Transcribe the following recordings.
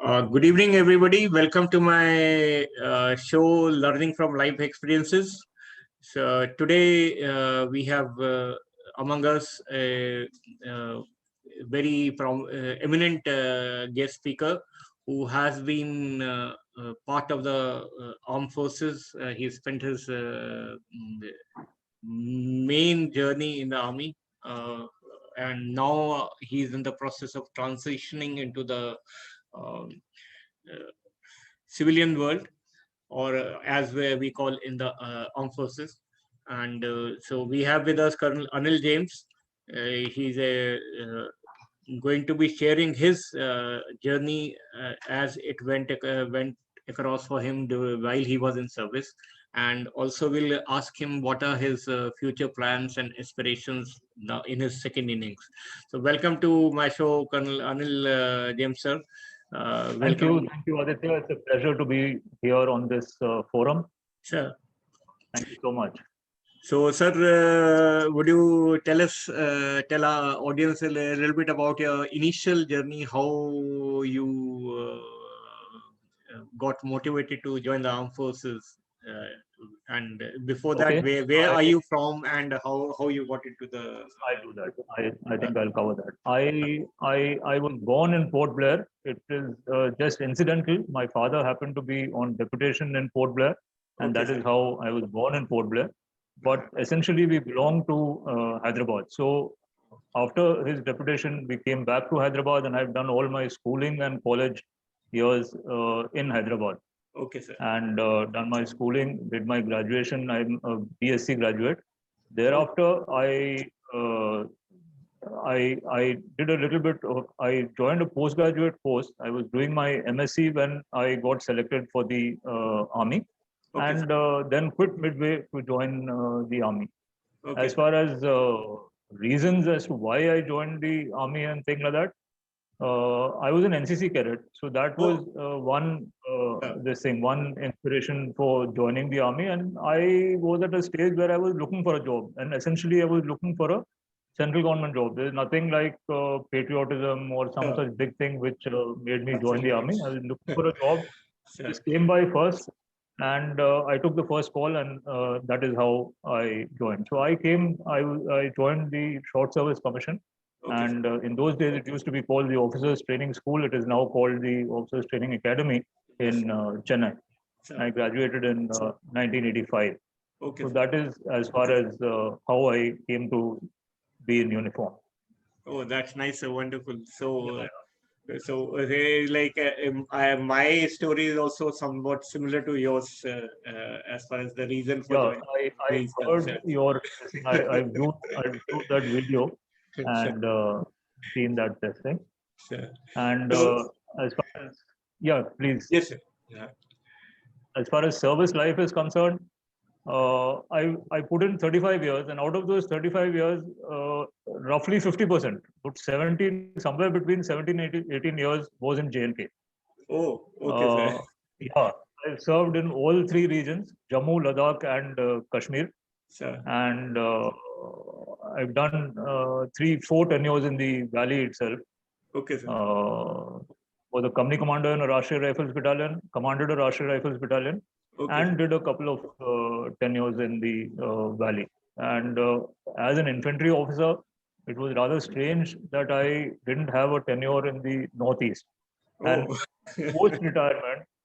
Good evening, everybody. Welcome to my show, Learning from Life Experiences. So today we have among us a, eminent guest speaker who has been part of the armed forces. He spent his main journey in the army, and now he's in the process of transitioning into the um, uh, civilian world, or as we call in the armed forces. And so we have with us Colonel Anil James. He's going to be sharing his journey as it went across for him while he was in service, and also we'll ask him what are his future plans and aspirations now in his second innings. So welcome to my show, Colonel Anil James, sir. Welcome. Thank you, Aditya. It's a pleasure to be here on this forum. Sir. Thank you so much. So, sir, would you tell our audience a little bit about your initial journey, how you got motivated to join the armed forces, and before that, where are you from, and how you got into the? I do that. I think I'll cover that. I was born in Port Blair. It is just incidental. My father happened to be on deputation in Port Blair, and that is how I was born in Port Blair. But essentially, we belong to Hyderabad. So after his deputation, we came back to Hyderabad, and I've done all my schooling and college years in Hyderabad. Okay, sir. And done my schooling, did my graduation. I'm a BSc graduate. Thereafter, I did a little bit of, I joined a postgraduate course. I was doing my MSc when I got selected for the army, and then quit midway to join the army. As far as reasons as to why I joined the army and things like that, I was an NCC cadet, so that was one inspiration for joining the army. And I was at a stage where I was looking for a job, and essentially I was looking for a central government job. There's nothing like patriotism or some such big thing which made me join the army. I was looking for a job. This came by first, and I took the first call, and that is how I joined. So I joined the Short Service Commission. And in those days, it used to be called the Officers Training School. It is now called the Officers Training Academy in Chennai. I graduated in 1985. So that is as far as how I came to be in uniform. Oh, that's nice. Wonderful. So, my story is also somewhat similar to yours as far as the reason for joining. I heard your. I viewed that video and seen that testing. Sure. And as far as please. Yes, sir. Yeah. As far as service life is concerned, I put in 35 years, and out of those 35 years, roughly 50%, but 17, somewhere between 17 and 18 years was in J&K. Oh, okay, sir. Yeah, I've served in all three regions, Jammu, Ladakh, and Kashmir. Sure. And I've done 3-4 tenures in the valley itself. Okay, sir. Was a company commander in a Rashtriya Rifles Battalion, commanded a Rashtriya Rifles Battalion, and did a couple of tenures in the valley. And as an infantry officer, it was rather strange that I didn't have a tenure in the Northeast. And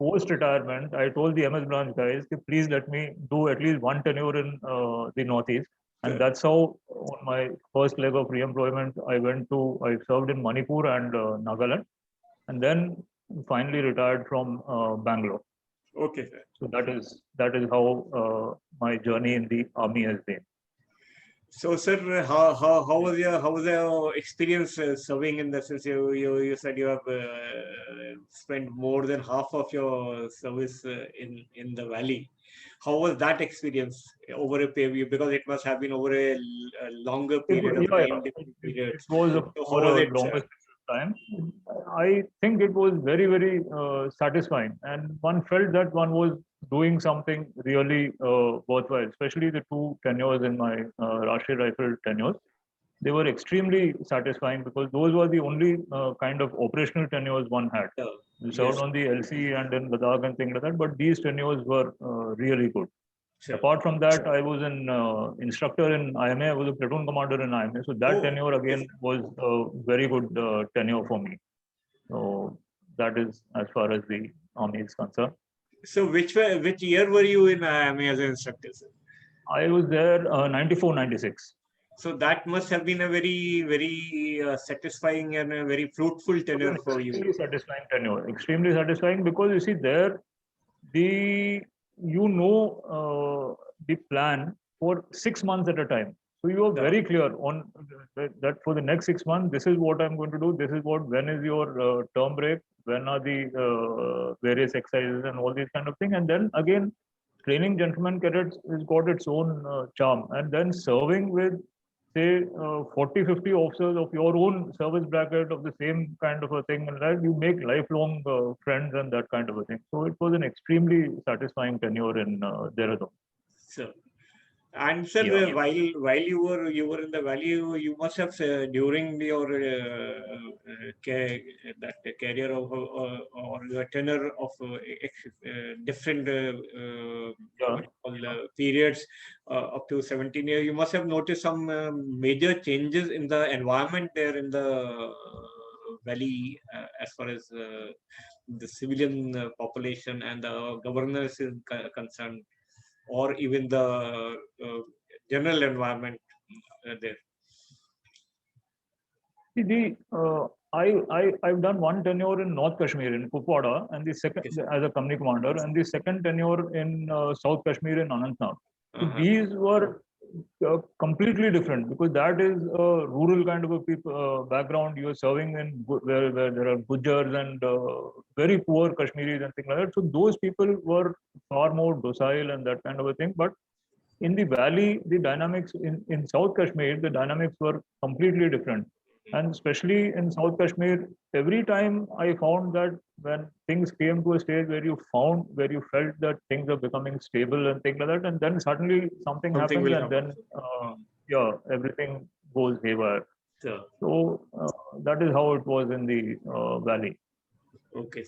post-retirement, I told the MS branch guys, please let me do at least one tenure in the Northeast. And that's how, on my first leg of re-employment, I served in Manipur and Nagaland, and then finally retired from Bangalore. Okay, sir. So that is how my journey in the army has been. So, sir, how was your experience serving in the sense you said you have spent more than half of your service in the valley. How was that experience over a period? Because it must have been over a longer period of time. It was over a longer time. I think it was very, very satisfying, and one felt that one was doing something really worthwhile, especially the 2 tenures in my Rashtriya Rifle tenures. They were extremely satisfying because those were the only kind of operational tenures one had. We served Yes. on the LC and in Ladakh and things like that, but these tenures were really good. Sure. Apart from that, I was an instructor in IMA. I was a platoon commander in IMA. So that Oh, tenure again was a very good tenure for me. So that is as far as the army is concerned. So which year were you in IMA as an instructor, sir? I was there 94, 96. So that must have been a very satisfying and a very fruitful tenure for you. Extremely satisfying tenure. Extremely satisfying because you see there, the the plan for 6 months at a time. So you are Yeah. very clear on that for the next 6 months, this is what I'm going to do. This is when is your term break? When are the various exercises and all these kind of thing? And then again, training gentlemen cadets has got its own charm. And then serving with say 40, 50 officers of your own service bracket of the same kind of a thing, and that you make lifelong friends and that kind of a thing. So it was an extremely satisfying tenure in Dehradun. So, and sir, Yeah. while you were in the valley, you must have during your that career of or your tenure of different what you call, periods up to 17 years, you must have noticed some major changes in the environment there in the valley as far as the civilian population and the governance is concerned, or even the general environment there. See, I've done one tenure in North Kashmir in Kupwara, and the second as a company commander, and the second tenure in South Kashmir in Anantnag. So these were completely different because that is a rural kind of a background. You are serving in where there are Gujars and very poor Kashmiris and things like that. So those people were far more docile and that kind of a thing. But in the valley, the dynamics in South Kashmir, the dynamics were completely different. And especially in South Kashmir, every time I found that when things came to a stage where you felt that things are becoming stable and things like that, and then suddenly something happens, will and then everything goes haywire. Sure. So that is how it was in the valley. Okay.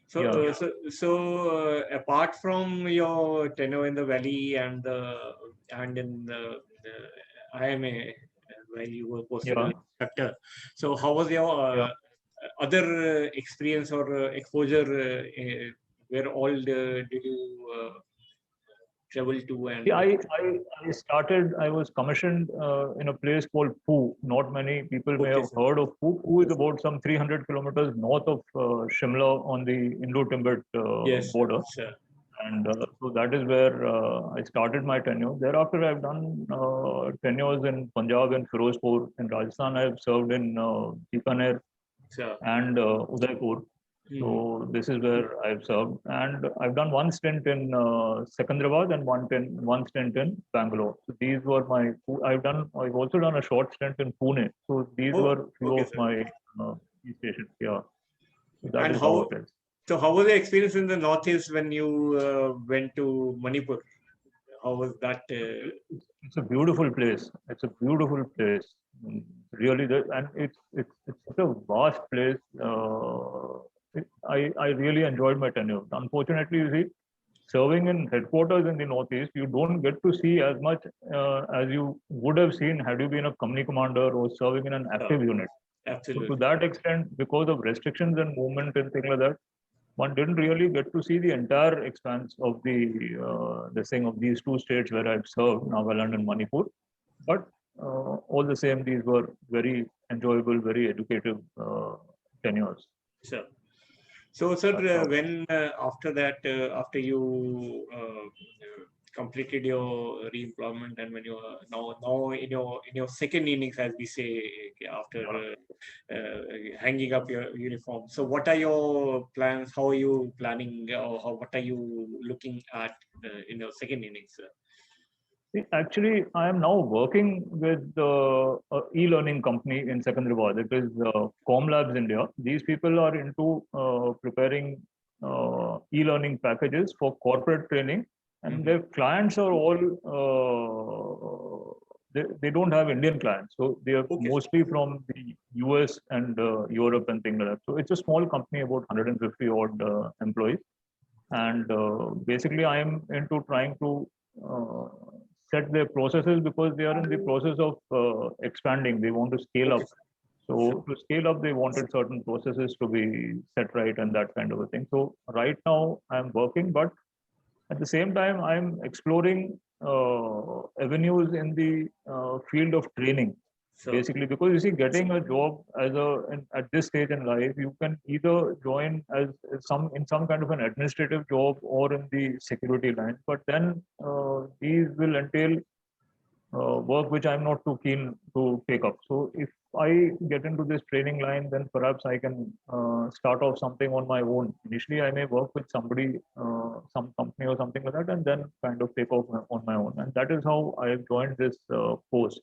So, apart from your tenure in the valley and in the IMA, while you were posted as instructor, so how was your other experience or exposure? Where all did you travel to? And I was commissioned in a place called Poo. Not many people may have heard of Poo. Poo is about some 300 kilometers north of Shimla on the Indo-Tibet border. Sure. And so that is where I started my tenure. Thereafter, I've done tenures in Punjab and Firozpur. In Rajasthan, I've served in Bikaner and Udaipur. So this is where I've served, and I've done one stint in Secunderabad and one stint in Bangalore. So these were my. I've also done a short stint in Pune. So these were few of my stations. Yeah. So that is how it is. So how was the experience in the Northeast when you went to Manipur? How was that? It's a beautiful place. It's a beautiful place. Really, and it's such a vast place. I really enjoyed my tenure. Unfortunately, you see, serving in headquarters in the Northeast, you don't get to see as much as you would have seen had you been a company commander or serving in an active unit. Absolutely. So to that extent, because of restrictions and movement and things like that, one didn't really get to see the entire expanse of the thing of these two states where I've served, Nagaland and Manipur. But all the same, these were very enjoyable, very educative tenures. Sure. So, sir, when after that, after you completed your re-employment, and when you are now in your second innings, as we say, after hanging up your uniform. So, what are your plans? How are you planning? Or what are you looking at in your second innings, sir? Actually, I am now working with an e-learning company in Secunderabad. It is Comlabs India. These people are into preparing e-learning packages for corporate training, and their clients are all they don't have Indian clients. So they are Okay. mostly from the US and Europe and things like that. So it's a small company, about 150 odd employees. And basically, I am into trying to set their processes because they are in the process of expanding. They want to scale Okay. up. So to scale up, they wanted certain processes to be set right and that kind of a thing. So right now, I'm working, but at the same time, I'm exploring avenues in the field of training. So, Basically, because you see, getting a job at this stage in life, you can either join as some kind of an administrative job or in the security line. But then these will entail work which I'm not too keen to take up. So if I get into this training line, then perhaps I can start off something on my own. Initially, I may work with somebody, some company or something like that, and then kind of take off on my own. And that is how I have joined this course,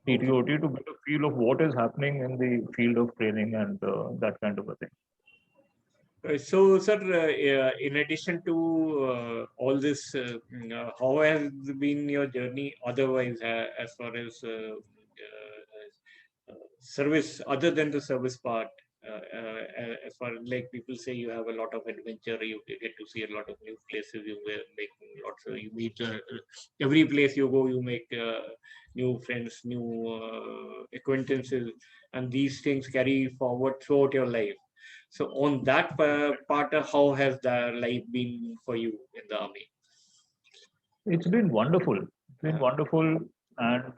TTOT, to get a feel of what is happening in the field of training and that kind of a thing. So, sir, in addition to all this, how has been your journey otherwise, as far as service, other than the service part? As far like people say, you have a lot of adventure. You get to see a lot of new places. You make lots of. You meet every place you go. You make new friends, new acquaintances, and these things carry forward throughout your life. So on that part, how has the life been for you in the army? It's been wonderful. It's been wonderful, and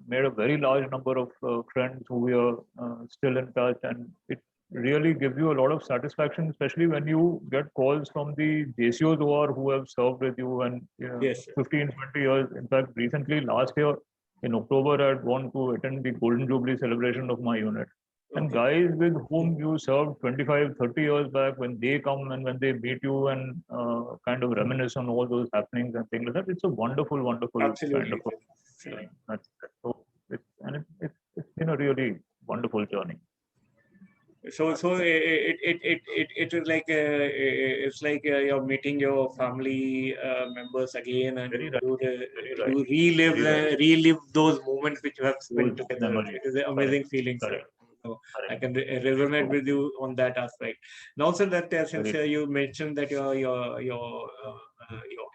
made a very large number of friends who we are still in touch. And it really gives you a lot of satisfaction, especially when you get calls from the JCOs who have served with you and Yes, sir. 15, 20 years. In fact, recently, last year in October, I had gone to attend the Golden Jubilee celebration of my unit. And Okay. guys with whom you served 25, 30 years back, when they come and when they meet you and kind of reminisce on all those happenings and things like that, it's a wonderful, wonderful kind Absolutely. of a Sir. feeling. So it's been a really wonderful journey. So it is like it's like you're meeting your family members again, and Very you right. do Very right. you relive Very right. relive those moments which you have spent Those together. memories. It is an Correct. amazing feeling, sir. Correct. So I Correct. can resonate So with you on that aspect. Now, sir, that since very you mentioned that your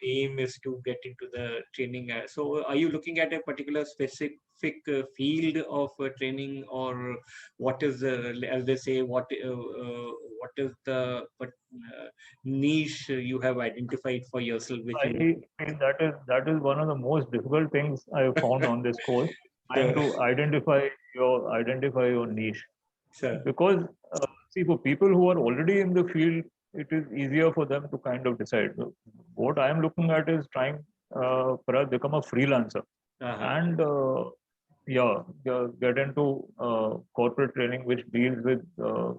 aim is to get into the training, so are you looking at a particular specific field of training, or what is the, as they say, what is the niche you have identified for yourself, which I you feel that is one of the most difficult things I have found on this course, trying uh, to identify your niche. sir, Because see, for people who are already in the field, it is easier for them to kind of decide. So what I am looking at is trying perhaps become a freelancer uh-huh. and get into corporate training which deals with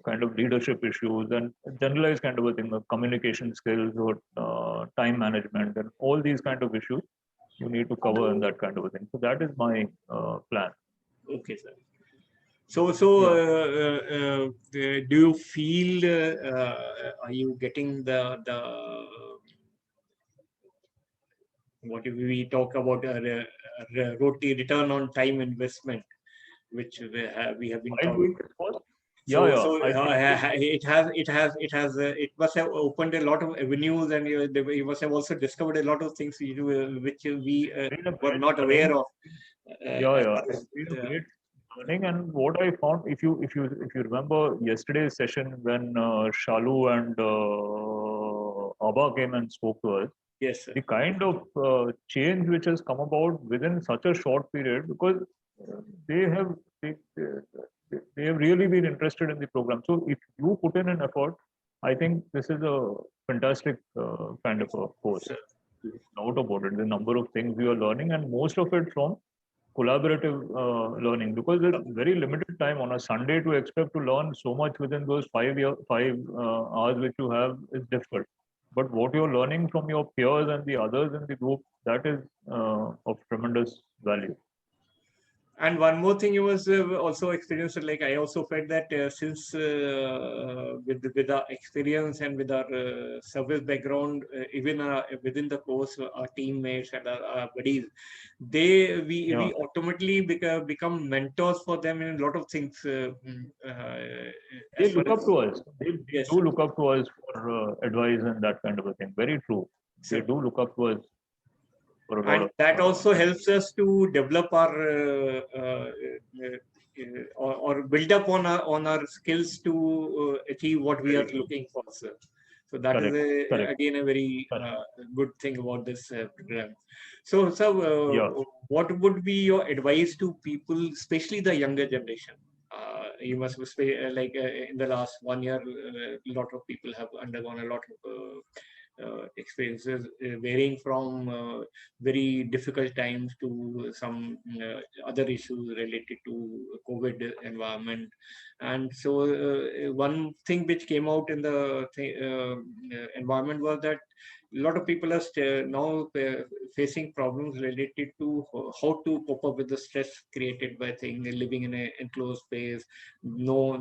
kind of leadership issues and generalized kind of a thing, communication skills or time management and all these kind of issues you need to cover and that kind of a thing. So that is my plan. Okay, sir. So, Yeah. do you feel are you getting the what if we talk about return on time investment, which we have been While talking. doing this course, So, I think it must have opened a lot of avenues, and you must have also discovered a lot of things which we it's been a were great not aware learning. of. As far as It's been a the, great learning. And what I found, if you remember yesterday's session when Shalu and Abba came and spoke to us, yes, sir. the kind of change which has come about within such a short period, because they have they, they have really been interested in the program. So if you put in an effort, I think this is a fantastic kind of a course. Sir. No doubt about it. The number of things we are learning, and most of it from collaborative learning, because there's very limited time on a Sunday to expect to learn so much within those 5 hours which you have is difficult. But what you're learning from your peers and the others in the group, that is of tremendous value. And one more thing you was also experienced, like I also felt that since with our experience and with our service background, even within the course, our teammates and our buddies, we automatically become mentors for them in a lot of things. They As far look up as to us. They yes, do look up to us for advice and that kind of a thing. Very true. They sir. do look up to us for a lot And of that also helps advice. us to develop our or build up on our skills to achieve what we Very are true. looking for, sir. So that is Correct. Correct. again a very Correct. good thing about this program. So, Yeah. what would be your advice to people, especially the younger generation? You must say, in the last 1 year, a lot of people have undergone a lot of experiences, varying from very difficult times to some other issues related to COVID environment. And so, one thing which came out in the environment was that a lot of people are now facing problems related to how to cope up with the stress created by living in an enclosed space, no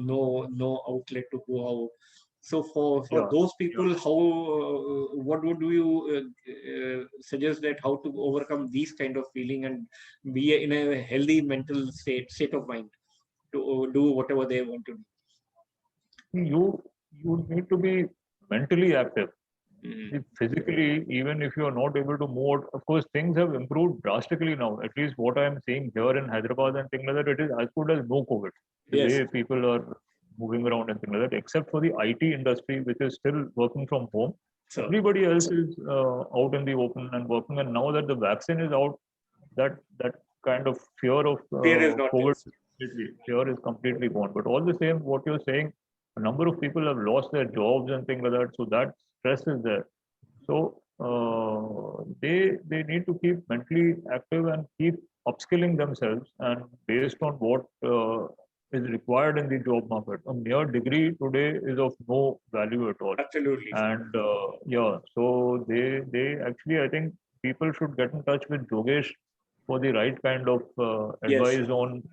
outlet to go out. So for Yeah. those Yeah. people, how what would you suggest that how to overcome these kind of feeling and be in a healthy mental state of mind to do whatever they want to do? You need to be mentally active. Mm. Physically, even if you are not able to move, of course, things have improved drastically now. At least what I am seeing here in Hyderabad and things like that, it is as good as no COVID. The Yes, way people are moving around and things like that, except for the IT industry, which is still working from home. so Everybody else is out in the open and working. And now that the vaccine is out, that kind of fear of fear is not COVID, there. fear is completely gone. But all the same, what you're saying, a number of people have lost their jobs and things like that. So that stress is there. So they need to keep mentally active and keep upskilling themselves. And based on what is required in the job market, a mere degree today is of no value at all. Absolutely, sir. And yeah, so they actually, I think people should get in touch with Jogesh for the right kind of Yes, advice on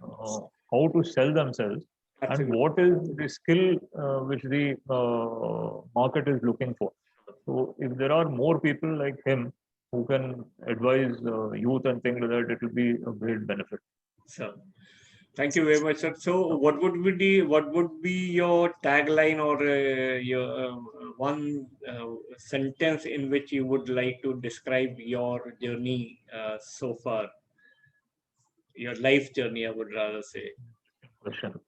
how to sell themselves and absolutely. what is the skill which the market is looking for. So if there are more people like him who can advise youth and things like that, it will be a great benefit. So thank you very much, sir. So, what would be your tagline or your one sentence in which you would like to describe your journey so far, your life journey? I would rather say. Question.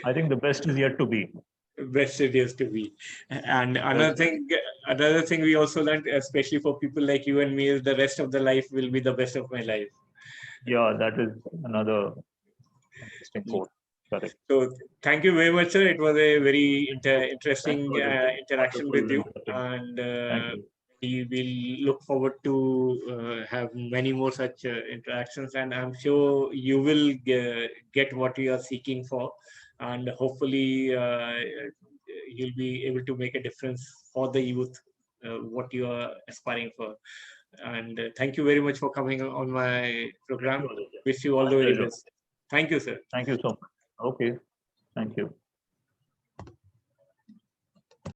I think the best is yet to be. Best it is to be. And Best. another thing we also learned, especially for people like you and me, is the rest of the life will be the best of my life. Yeah, that is another interesting quote. Correct. So thank you very much, sir. It was a very Thank interesting you, Aditya. interaction with Wonderful you, interacting. and Thank you. we will look forward to have many more such interactions. And I'm sure you will get what you are seeking for, and hopefully you'll be able to make a difference for the youth, what you are aspiring for. And thank you very much for coming on my Thank program. you, Aditya. Wish you all My the very pleasure. best. Thank you, sir. Thank you so much. Okay. Thank you.